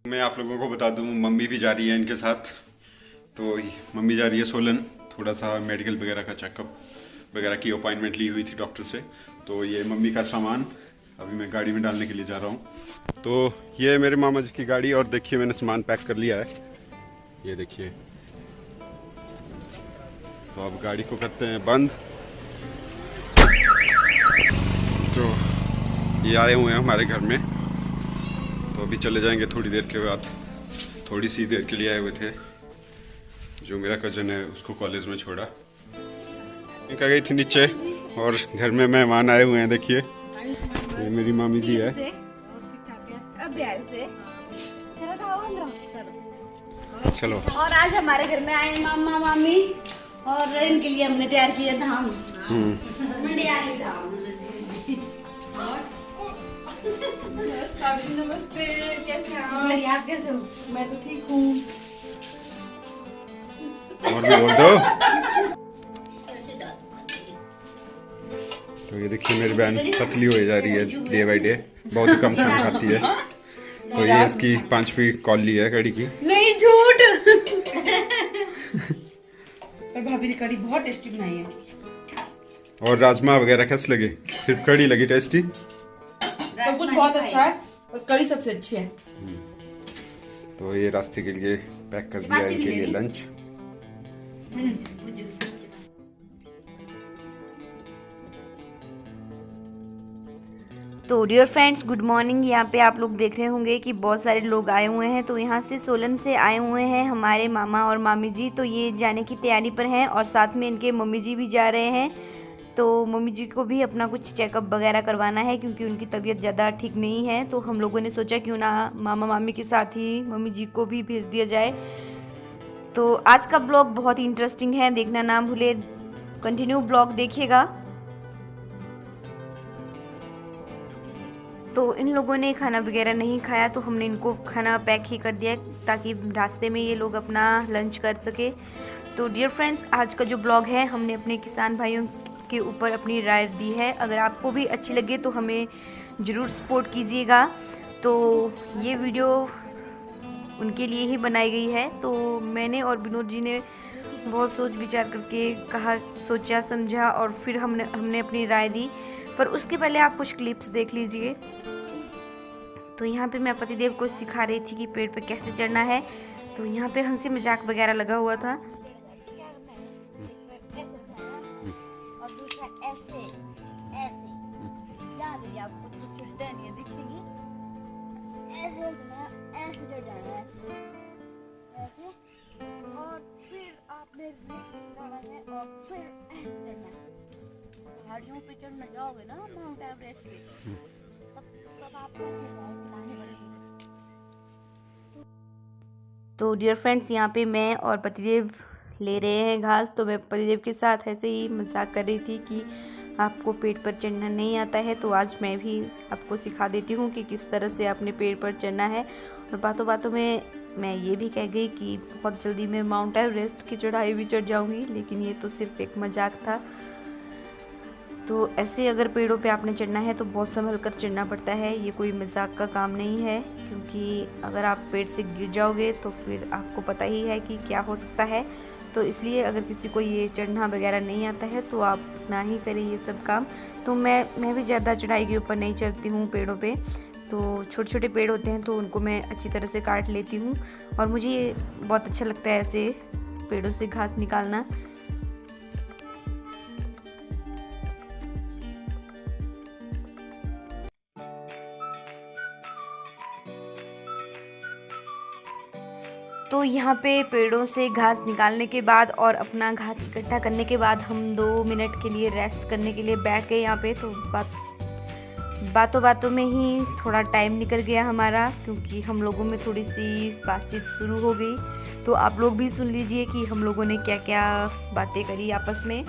मैं आप लोगों को बता दूं, मम्मी भी जा रही है इनके साथ। तो मम्मी जा रही है सोलन, थोड़ा सा मेडिकल वगैरह का चेकअप वगैरह की अपॉइंटमेंट ली हुई थी डॉक्टर से। तो ये मम्मी का सामान अभी मैं गाड़ी में डालने के लिए जा रहा हूँ। तो ये है मेरे मामा जी की गाड़ी और देखिए मैंने सामान पैक कर लिया है, ये देखिए। तो अब गाड़ी को करते हैं बंद। तो ये आए हुए हैं हमारे घर में, तो अभी चले जाएंगे थोड़ी देर के बाद। थोड़ी सी देर के लिए आए हुए थे, जो मेरा कज़न है उसको कॉलेज में छोड़ा। क्या गई थी नीचे और घर में मेहमान आए हुए हैं, देखिए ये मेरी मामी जी है। चलो। और आज हमारे घर में आए मामा मामी और इनके लिए हमने तैयार किया धाम। मंडियाली धाम। नमस्ते, कैसे हैं आप? बढ़िया, आप कैसे हो? मैं तो ठीक हूँ। और भी बोल दो। तो ये देखिए मेरी बहन पतली हो जा रही है डे बाई डे, बहुत ही कम खाना खाती है। तो ये इसकी 5वीं कॉली है कड़ी की। नहीं, झूठ। पर भाभी ने कड़ी बहुत टेस्टी बनाई है। और राजमा वगैरह कैसे लगे? सिर्फ कड़ी लगी टेस्टी? सब कुछ बहुत अच्छा है और कड़ी सबसे अच्छी है। तो ये रास्ते के लिए पैक कर दिया इनके लिए लंच। तो डियर फ्रेंड्स, गुड मॉर्निंग। यहाँ पे आप लोग देख रहे होंगे कि बहुत सारे लोग आए हुए हैं। तो यहाँ से सोलन से आए हुए हैं हमारे मामा और मामी जी। तो ये जाने की तैयारी पर हैं और साथ में इनके मम्मी जी भी जा रहे हैं। तो मम्मी जी को भी अपना कुछ चेकअप वगैरह करवाना है क्योंकि उनकी तबीयत ज़्यादा ठीक नहीं है। तो हम लोगों ने सोचा क्यों ना मामा मामी के साथ ही मम्मी जी को भी भेज दिया जाए। तो आज का ब्लॉग बहुत ही इंटरेस्टिंग है, देखना ना भूले, कंटिन्यू ब्लॉग देखिएगा। तो इन लोगों ने खाना वगैरह नहीं खाया तो हमने इनको खाना पैक ही कर दिया ताकि रास्ते में ये लोग अपना लंच कर सके। तो डियर फ्रेंड्स, आज का जो ब्लॉग है हमने अपने किसान भाइयों के ऊपर अपनी राय दी है। अगर आपको भी अच्छी लगे तो हमें ज़रूर सपोर्ट कीजिएगा। तो ये वीडियो उनके लिए ही बनाई गई है। तो मैंने और विनोद जी ने बहुत सोच विचार करके कहा, सोचा समझा और फिर हमने अपनी राय दी। पर उसके पहले आप कुछ क्लिप्स देख लीजिए। तो यहाँ पे मैं पतिदेव को सिखा रही थी कि पेड़ पे कैसे चढ़ना है। तो यहाँ पे हंसी मजाक वगैरह लगा हुआ था। और दूसरा ऐसे ऐसे आपको कुछ चिढ़ता नहीं है, दिखेगी ऐसे चढ़ जाना है ऐसे, और फिर आपने जाना है और फिर ऐसे चढ़ना है। पहाड़ियों पे चढ़ने जाओगे ना माउंट एवरेस्ट पे, तब आपको चलानी पड़ेगी। तो डियर फ्रेंड्स, यहाँ पे मैं और पतिदेव ले रहे हैं घास। तो मैं पतिदेव के साथ ऐसे ही मजाक कर रही थी कि आपको पेड़ पर चढ़ना नहीं आता है, तो आज मैं भी आपको सिखा देती हूँ कि किस तरह से अपने पेड़ पर चढ़ना है। और बातों बातों में मैं ये भी कह गई कि बहुत जल्दी मैं माउंट एवरेस्ट की चढ़ाई भी चढ़ जाऊँगी, लेकिन ये तो सिर्फ एक मजाक था। तो ऐसे अगर पेड़ों पे आपने चढ़ना है तो बहुत संभल कर चढ़ना पड़ता है, ये कोई मजाक का काम नहीं है। क्योंकि अगर आप पेड़ से गिर जाओगे तो फिर आपको पता ही है कि क्या हो सकता है। तो इसलिए अगर किसी को ये चढ़ना वगैरह नहीं आता है तो आप ना ही करें ये सब काम। तो मैं भी ज़्यादा चढ़ाई के ऊपर नहीं चढ़ती हूँ पेड़ों पे। तो छोटे छोटे पेड़ होते हैं तो उनको मैं अच्छी तरह से काट लेती हूँ और मुझे ये बहुत अच्छा लगता है ऐसे पेड़ों से घास निकालना। तो यहाँ पे पेड़ों से घास निकालने के बाद और अपना घास इकट्ठा करने के बाद हम 2 मिनट के लिए रेस्ट करने के लिए बैठ गए यहाँ पे। तो बातों बातों में ही थोड़ा टाइम निकल गया हमारा, क्योंकि हम लोगों में थोड़ी सी बातचीत शुरू हो गई। तो आप लोग भी सुन लीजिए कि हम लोगों ने क्या क्या बातें करी आपस में।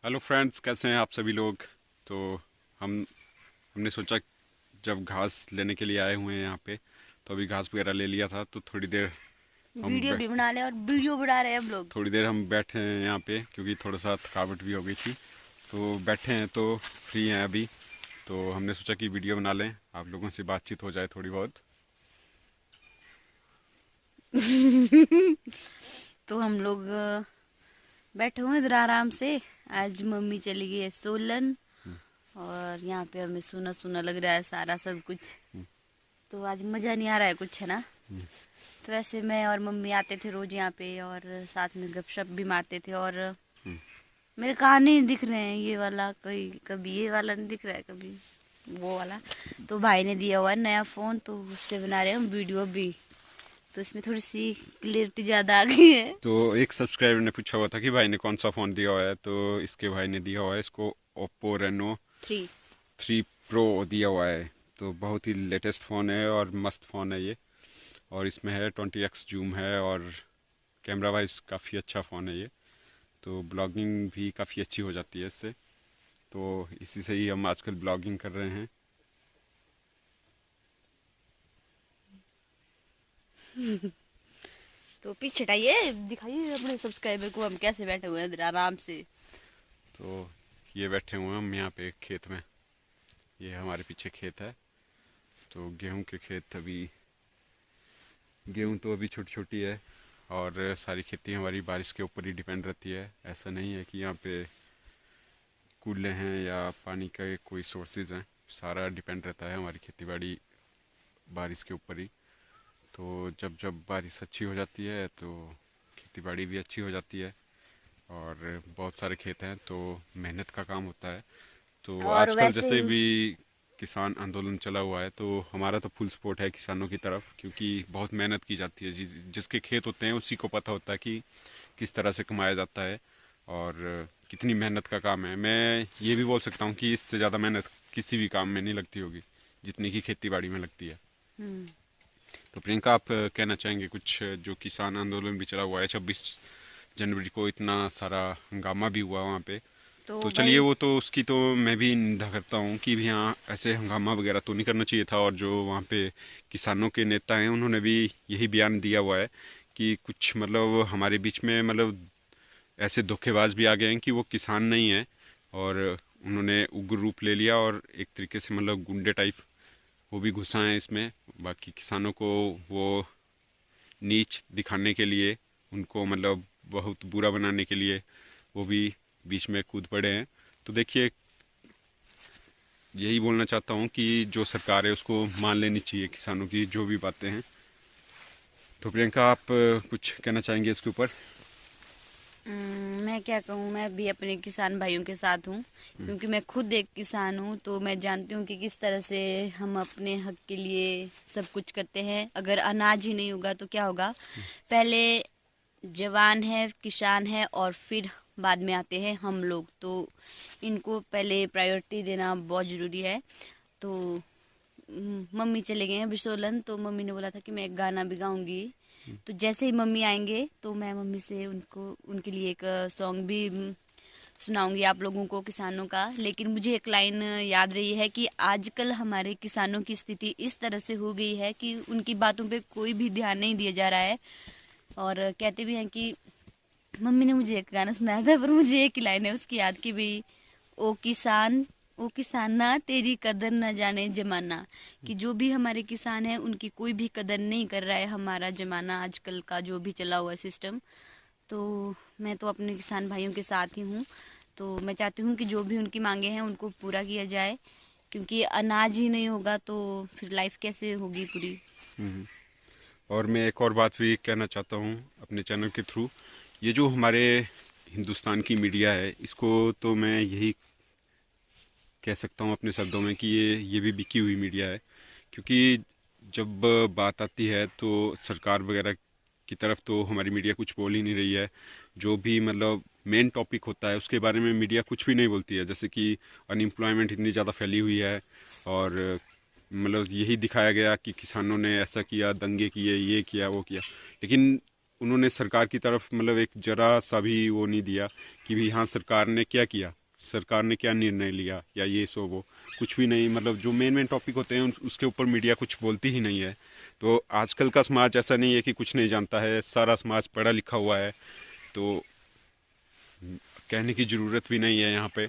हेलो फ्रेंड्स, कैसे हैं आप सभी लोग। तो हमने सोचा जब घास लेने के लिए आए हुए हैं यहाँ पे, तो अभी घास वगैरह ले लिया था, तो थोड़ी देर वीडियो भी बना ले और वीडियो बना रहे हैं हम लोग। थोड़ी देर हम बैठे हैं यहाँ पे, क्योंकि थोड़ा सा थकावट भी हो गई थी। तो बैठे हैं, तो फ्री हैं अभी, तो हमने सोचा कि वीडियो बना लें, आप लोगों से बातचीत हो जाए थोड़ी बहुत। तो हम लोग बैठे हुए इधर आराम से। आज मम्मी चली गई है सोलन, और यहाँ पे हमें सुना सुना लग रहा है सारा सब कुछ। तो आज मजा नहीं आ रहा है कुछ, है ना। तो वैसे मैं और मम्मी आते थे रोज यहाँ पे, और साथ में गपशप भी मारते थे। और मेरे कान नहीं दिख रहे हैं, ये वाला कोई कभी ये वाला नहीं दिख रहा है, कभी वो वाला। तो भाई ने दिया हुआ है नया फ़ोन, तो उससे बना रहे हैं हम वीडियो भी, तो इसमें थोड़ी सी क्लियरिटी ज़्यादा आ गई है। तो एक सब्सक्राइबर ने पूछा हुआ था कि भाई ने कौन सा फ़ोन दिया हुआ है, तो इसके भाई ने दिया हुआ है इसको ओप्पो रेनो 3 प्रो दिया हुआ है। तो बहुत ही लेटेस्ट फ़ोन है और मस्त फ़ोन है ये, और इसमें है 20x जूम है, और कैमरा वाइज काफ़ी अच्छा फ़ोन है ये। तो ब्लॉगिंग भी काफ़ी अच्छी हो जाती है इससे, तो इसी से ही हम आजकल ब्लॉगिंग कर रहे हैं। तो पीछे हटाइए, दिखाइए अपने सब्सक्राइबर को हम कैसे बैठे हुए हैं इधर आराम से। तो ये बैठे हुए हैं हम यहाँ पे खेत में, ये हमारे पीछे खेत है। तो गेहूं के खेत, अभी गेहूं तो अभी छोटी छोटी है, और सारी खेती हमारी बारिश के ऊपर ही डिपेंड रहती है। ऐसा नहीं है कि यहाँ पे कूले हैं या पानी का कोई सोर्सेज हैं, सारा डिपेंड रहता है हमारी खेती बाड़ी बारिश के ऊपर ही। तो जब जब बारिश अच्छी हो जाती है तो खेती बाड़ी भी अच्छी हो जाती है, और बहुत सारे खेत हैं, तो मेहनत का काम होता है। तो और आजकल वैसे जैसे भी किसान आंदोलन चला हुआ है, तो हमारा तो फुल सपोर्ट है किसानों की तरफ, क्योंकि बहुत मेहनत की जाती है। जिसके खेत होते हैं उसी को पता होता है कि किस तरह से कमाया जाता है और कितनी मेहनत का काम है। मैं ये भी बोल सकता हूँ कि इससे ज़्यादा मेहनत किसी भी काम में नहीं लगती होगी जितनी की खेती बाड़ी में लगती है। तो प्रियंका, आप कहना चाहेंगे कुछ? जो किसान आंदोलन भी चला हुआ है, 26 जनवरी को इतना सारा हंगामा भी हुआ वहाँ पे, तो चलिए वो तो उसकी तो मैं भी निंदा करता हूँ कि भी हाँ, ऐसे हंगामा वगैरह तो नहीं करना चाहिए था। और जो वहाँ पे किसानों के नेता हैं उन्होंने भी यही बयान दिया हुआ है कि कुछ मतलब हमारे बीच में मतलब ऐसे धोखेबाज भी आ गए हैं कि वो किसान नहीं है, और उन्होंने उग्र रूप ले लिया, और एक तरीके से मतलब गुंडे टाइप वो भी घुसा है इसमें। बाकी किसानों को वो नीच दिखाने के लिए, उनको मतलब बहुत बुरा बनाने के लिए वो भी बीच में कूद पड़े हैं। तो देखिए, यही बोलना चाहता हूँ कि जो सरकार है उसको मान लेनी चाहिए किसानों की जो भी बातें हैं। तो प्रियंका, आप कुछ कहना चाहेंगे इसके ऊपर? मैं क्या कहूँ, मैं भी अपने किसान भाइयों के साथ हूँ, क्योंकि मैं खुद एक किसान हूँ। तो मैं जानती हूँ कि किस तरह से हम अपने हक के लिए सब कुछ करते हैं। अगर अनाज ही नहीं होगा तो क्या होगा। पहले जवान है, किसान है, और फिर बाद में आते हैं हम लोग। तो इनको पहले प्रायोरिटी देना बहुत ज़रूरी है। तो मम्मी चले गए हैं अभी सोलन, तो मम्मी ने बोला था कि मैं एक गाना भी गाऊंगी। तो जैसे ही मम्मी आएंगे तो मैं मम्मी से उनके लिए एक सॉन्ग भी सुनाऊंगी आप लोगों को, किसानों का। लेकिन मुझे एक लाइन याद रही है कि आजकल हमारे किसानों की स्थिति इस तरह से हो गई है कि उनकी बातों पे कोई भी ध्यान नहीं दिया जा रहा है। और कहते भी हैं कि मम्मी ने मुझे एक गाना सुनाया था, पर मुझे एक ही लाइन है उसकी याद कि भाई ओ किसान ना तेरी कदर न जाने जमाना। कि जो भी हमारे किसान हैं उनकी कोई भी कदर नहीं कर रहा है हमारा जमाना, आजकल का जो भी चला हुआ सिस्टम। तो मैं तो अपने किसान भाइयों के साथ ही हूँ। तो मैं चाहती हूँ कि जो भी उनकी मांगे हैं उनको पूरा किया जाए, क्योंकि अनाज ही नहीं होगा तो फिर लाइफ कैसे होगी पूरी। और मैं एक और बात भी कहना चाहता हूँ अपने चैनल के थ्रू। ये जो हमारे हिंदुस्तान की मीडिया है, इसको तो मैं यही कह सकता हूँ अपने शब्दों में कि ये भी बिकी हुई मीडिया है। क्योंकि जब बात आती है तो सरकार वगैरह की तरफ तो हमारी मीडिया कुछ बोल ही नहीं रही है। जो भी मतलब मेन टॉपिक होता है उसके बारे में मीडिया कुछ भी नहीं बोलती है। जैसे कि अनएम्प्लॉयमेंट इतनी ज़्यादा फैली हुई है, और मतलब यही दिखाया गया कि किसानों ने ऐसा किया, दंगे किए, ये किया वो किया। लेकिन उन्होंने सरकार की तरफ मतलब एक जरा सा भी वो नहीं दिया कि भी हाँ सरकार ने क्या किया, सरकार ने क्या निर्णय लिया या ये सो वो, कुछ भी नहीं। मतलब जो मेन टॉपिक होते हैं उसके ऊपर मीडिया कुछ बोलती ही नहीं है। तो आजकल का समाज ऐसा नहीं है कि कुछ नहीं जानता है, सारा समाज पढ़ा लिखा हुआ है, तो कहने की ज़रूरत भी नहीं है यहाँ पे।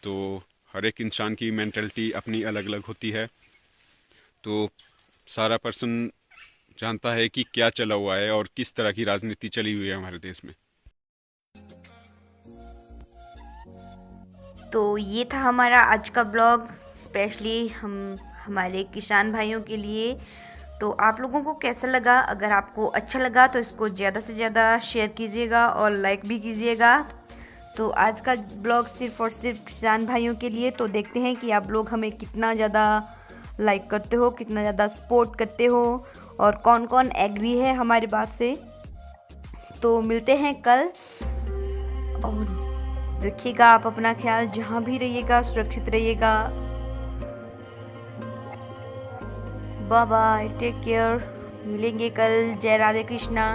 तो हर एक इंसान की मेंटलिटी अपनी अलग अलग होती है, तो सारा पर्सन जानता है कि क्या चला हुआ है और किस तरह की राजनीति चली हुई है हमारे देश में। तो ये था हमारा आज का ब्लॉग, स्पेशली हमारे किसान भाइयों के लिए। तो आप लोगों को कैसा लगा? अगर आपको अच्छा लगा तो इसको ज़्यादा से ज़्यादा शेयर कीजिएगा और लाइक भी कीजिएगा। तो आज का ब्लॉग सिर्फ़ और सिर्फ किसान भाइयों के लिए। तो देखते हैं कि आप लोग हमें कितना ज़्यादा लाइक करते हो, कितना ज़्यादा सपोर्ट करते हो और कौन कौन एग्री है हमारी बात से। तो मिलते हैं कल, और रखिएगा आप अपना ख्याल, जहाँ भी रहिएगा सुरक्षित रहिएगा। बाय बाय, टेक केयर, मिलेंगे कल। जय राधे कृष्णा।